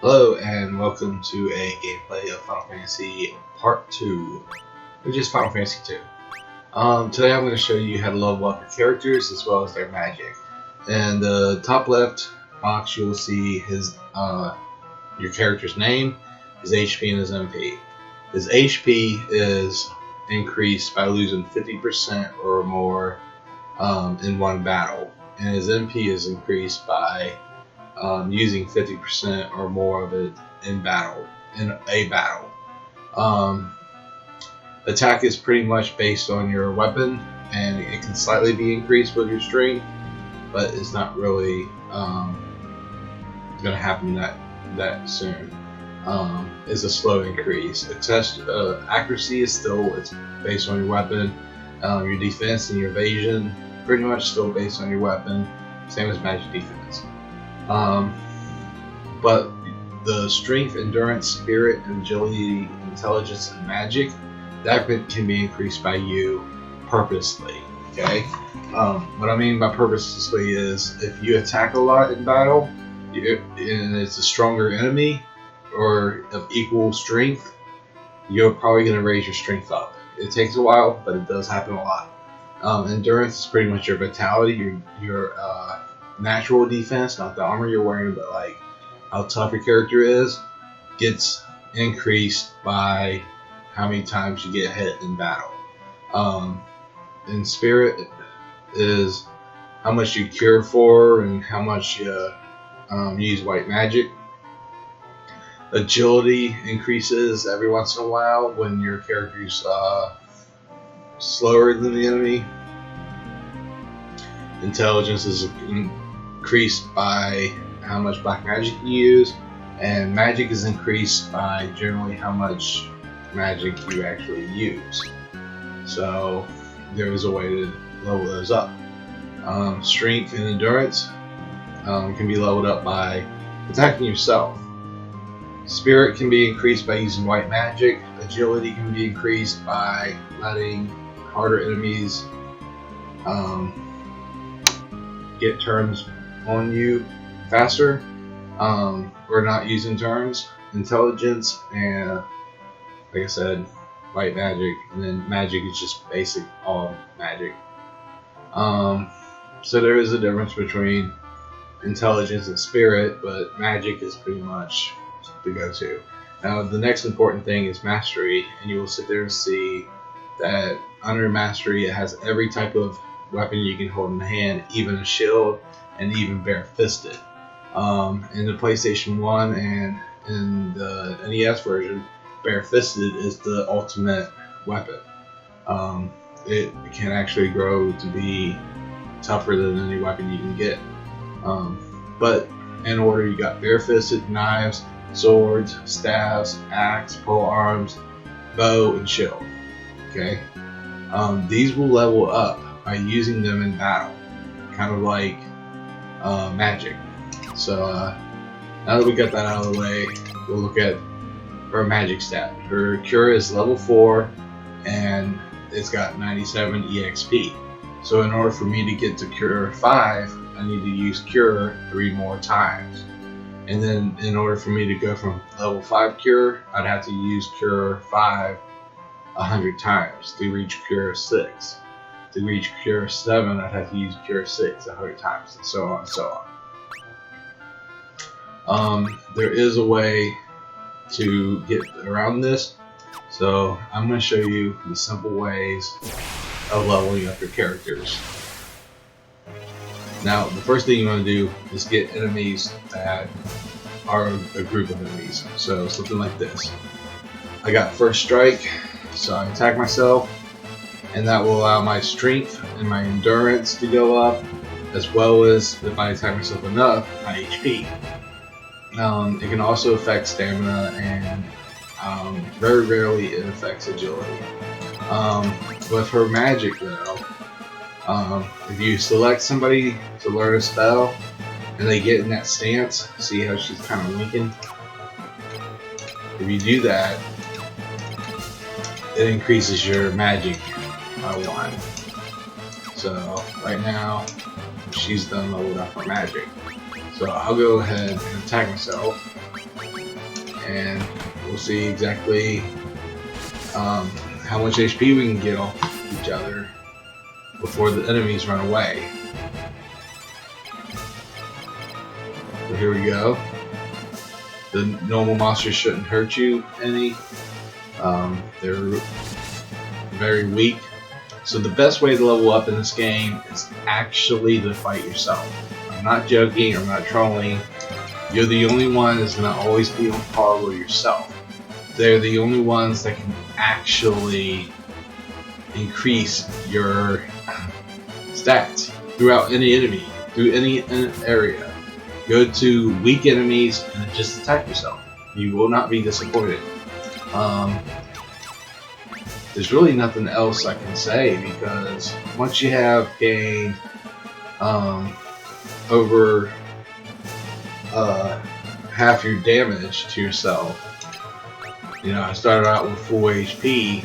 Hello and welcome to a gameplay of Final Fantasy Part 2, which is Final Fantasy 2. Today I'm going to show you how to level up your characters as well as their magic. In the top left box you will see your character's name, his HP, and his MP. His HP is increased by losing 50% or more in one battle, and his MP is increased by using 50% or more of it in a battle. Attack is pretty much based on your weapon, and it can slightly be increased with your strength, but it's not really going to happen that soon. It's a slow increase. Accuracy is it's based on your weapon. Your defense and your evasion pretty much still based on your weapon, same as magic defense. But the strength, endurance, spirit, agility, intelligence, and magic, that can be increased by you purposely. Okay. What I mean by purposely is if you attack a lot in battle, and it's a stronger enemy or of equal strength, you're probably going to raise your strength up. It takes a while, but it does happen a lot. Endurance is pretty much your vitality, your natural defense, not the armor you're wearing, but like how tough your character is, gets increased by how many times you get hit in battle. And spirit is how much you cure for and how much you use white magic. Agility increases every once in a while when your character's slower than the enemy. Intelligence is increased by how much black magic you use, and magic is increased by generally how much magic you actually use. So there is a way to level those up. Strength and endurance can be leveled up by attacking yourself. Spirit can be increased by using white magic. Agility can be increased by letting harder enemies get turns on you faster, or not using turns. Intelligence and, like I said, white magic, and then magic is just basic all magic. So there is a difference between intelligence and spirit, but magic is pretty much the go-to. Now the next important thing is mastery, and you will sit there and see that under mastery it has every type of weapon you can hold in the hand, even a shield, and even bare-fisted. In the PlayStation 1 and in the NES version, bare-fisted is the ultimate weapon. It can actually grow to be tougher than any weapon you can get. But in order, you got bare-fisted, knives, swords, staves, axe, pole arms, bow, and shield. Okay. These will level up by using them in battle, kind of like magic. So now that we got that out of the way, we'll look at her magic stat. Her cure is level 4, and it's got 97 EXP. So in order for me to get to cure 5, I need to use cure 3 more times. And then in order for me to go from level 5 cure, I'd have to use cure 5 100 times to reach cure 6. To reach cure 7, I'd have to use cure 6 100 times, and so on and so on. There is a way to get around this, so I'm going to show you the simple ways of leveling up your characters. Now, the first thing you want to do is get enemies that are a group of enemies. So something like this. I got first strike, so I attack myself, and that will allow my strength and my endurance to go up, as well as, if I attack myself enough, my HP. It can also affect stamina, and very rarely it affects agility. With her magic though, if you select somebody to learn a spell and they get in that stance, see how she's kind of winking? If you do that, it increases your magic by 1. So right now, she's done leveled up her magic. So I'll go ahead and attack myself. and we'll see exactly how much HP we can get off each other before the enemies run away. So here we go. The normal monsters shouldn't hurt you any. They're very weak. So the best way to level up in this game is actually to fight yourself. I'm not joking, I'm not trolling. You're the only one that's going to always be on par with yourself. They're the only ones that can actually increase your stats throughout any enemy, through any area. Go to weak enemies and just attack yourself. You will not be disappointed. There's really nothing else I can say, because once you have gained over half your damage to yourself, you know, I started out with full HP.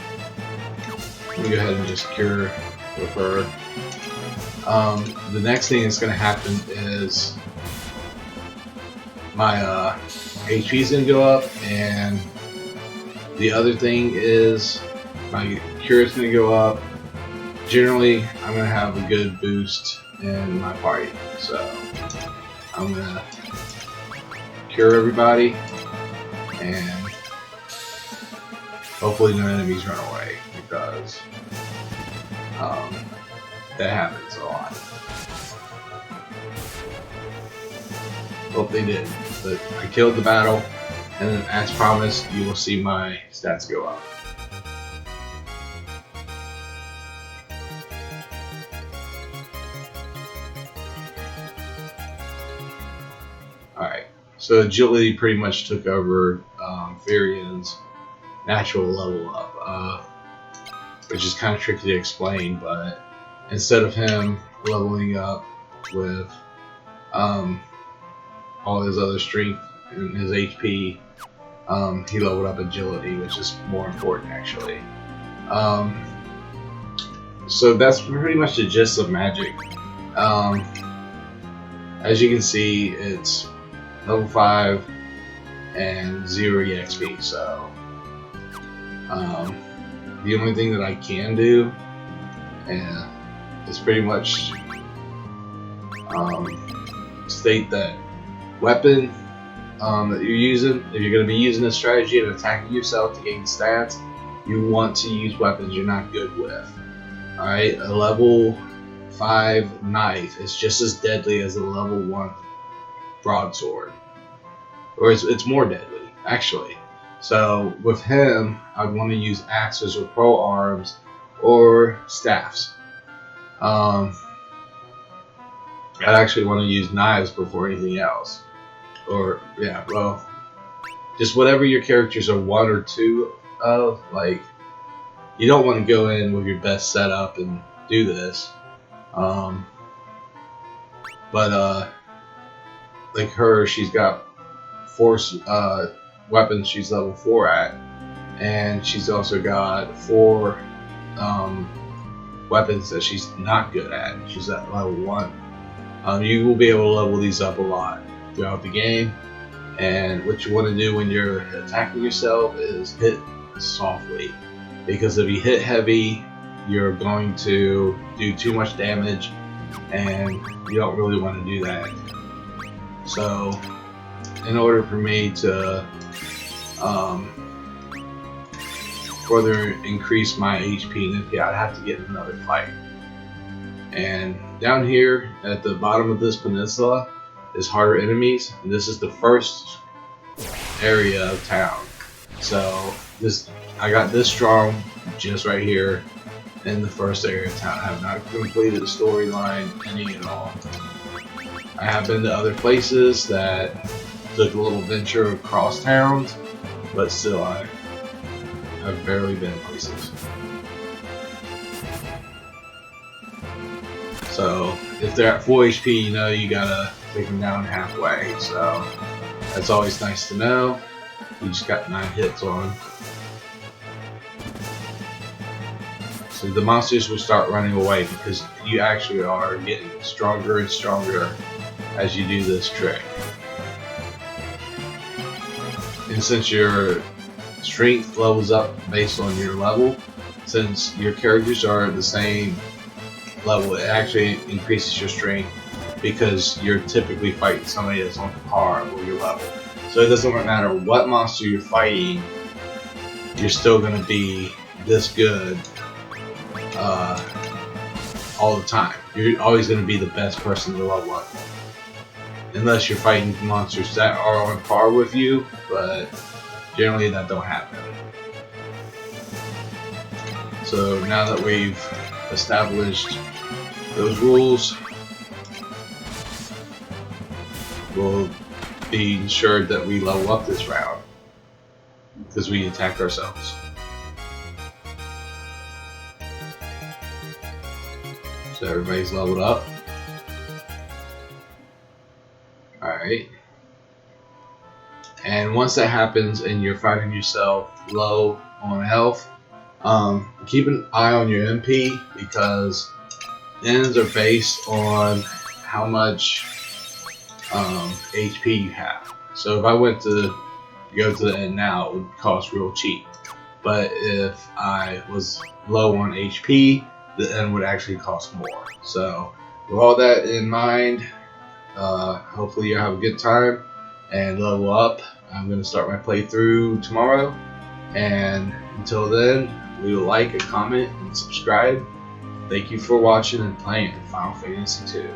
Let me go ahead and just cure with her. The next thing that's going to happen is my HP is going to go up, and the other thing is my cure is going to go up. Generally, I'm going to have a good boost in my party, so I'm going to cure everybody, and hopefully no enemies run away, because that happens a lot. Hope they did, but I killed the battle, and then as promised, you will see my stats go up. Alright, so agility pretty much took over Varian's natural level up, which is kind of tricky to explain, but instead of him leveling up with all his other strength and his HP, he leveled up agility, which is more important actually. So that's pretty much the gist of magic. As you can see, it's level 5 and 0 EXP, so the only thing that I can do is pretty much state that weapon that you're using, if you're going to be using this strategy and attacking yourself to gain stats, you want to use weapons you're not good with. Alright, a level 5 knife is just as deadly as a level 1 broadsword, or it's more deadly actually. So with him, I'd want to use axes or pole arms or staffs. I'd actually want to use knives before anything else, or yeah, well, just whatever your characters are 1 or 2 of. Like, you don't want to go in with your best setup and do this, but like her, she's got 4 weapons she's level 4 at, and she's also got 4 weapons that she's not good at. She's at level 1. You will be able to level these up a lot throughout the game, and what you want to do when you're attacking yourself is hit softly, because if you hit heavy, you're going to do too much damage, and you don't really want to do that. So in order for me to further increase my HP and MP, I'd have to get another fight. And down here at the bottom of this peninsula is harder enemies, and this is the first area of town. So I got this strong just right here in the first area of town. I have not completed the storyline any at all. I have been to other places that took a little venture across towns, but still I've barely been places. So if they're at full HP, you know you gotta take them down halfway. So that's always nice to know. You just got 9 hits on. So the monsters will start running away, because you actually are getting stronger and stronger as you do this trick. And since your strength levels up based on your level, since your characters are at the same level, it actually increases your strength because you're typically fighting somebody that's on par with your level. So it doesn't matter what monster you're fighting, you're still going to be this good all the time. You're always going to be the best person to level up. Unless you're fighting monsters that are on par with you, but generally that don't happen. So now that we've established those rules, we'll be ensured that we level up this round because we attacked ourselves. So everybody's leveled up. Alright. And once that happens and you're finding yourself low on health, keep an eye on your MP because ends are based on how much HP you have. So if I went to go to the end now, it would cost real cheap. But if I was low on HP, the end would actually cost more. So with all that in mind, hopefully you have a good time and level up. I'm going to start my playthrough tomorrow. And until then, leave a like, a comment, and subscribe. Thank you for watching and playing Final Fantasy II.